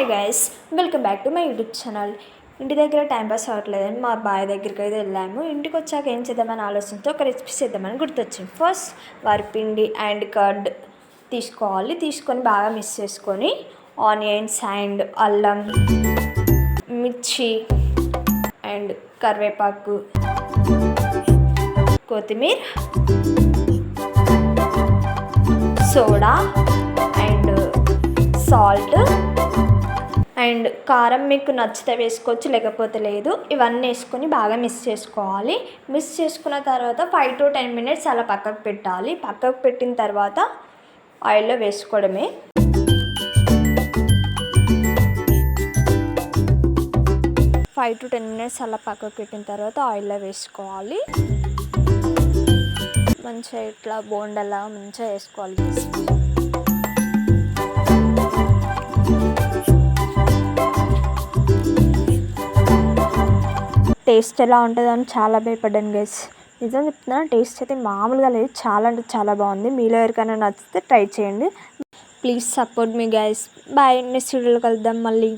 Hi guys, welcome back to my YouTube channel. ఇంటి దగ్గర timepass అవ్వట్లేదని మా బాయ్ దగ్గరికి అయితే వెళ్ళాము. ఇంటికి వచ్చాక ఏం చేద్దామని ఆలోచనతో ఒక రెసిపీ చేద్దామని గుర్తొచ్చింది. ఫస్ట్ వరిపిండి అండ్ కర్డ్ తీసుకోవాలి. తీసుకొని బాగా మిక్స్ చేసుకొని ఆనియన్స్ అండ్ అల్లం, మిర్చి అండ్ కరివేపాకు, కొత్తిమీర, సోడా అండ్ సాల్ట్ అండ్ కారం మీకు నచ్చితే వేసుకోవచ్చు, లేకపోతే లేదు. ఇవన్నీ వేసుకొని బాగా మిక్స్ చేసుకోవాలి. మిక్స్ చేసుకున్న తర్వాత 5 to 10 minutes అలా పక్కకు పెట్టాలి. పక్కకు పెట్టిన తర్వాత ఆయిల్లో వేసుకోవడమే. ఫైవ్ టు 10 minutes అలా పక్కకు పెట్టిన తర్వాత ఆయిల్లో వేసుకోవాలి. మంచిగా ఇట్లా బోండలా మంచిగా వేసుకోవాలి. టేస్ట్ ఎలా ఉంటుందో అని చాలా భయపడ్డాను గైస్. నిజం చెప్తున్నా, టేస్ట్ అయితే మామూలుగా లేదు, చాలా అంటే చాలా బాగుంది. మీలో ఎవరికైనా నచ్చితే ట్రై చేయండి. Please support me guys. Bye, next వీడియోలో కలుద్దాం మళ్ళీ.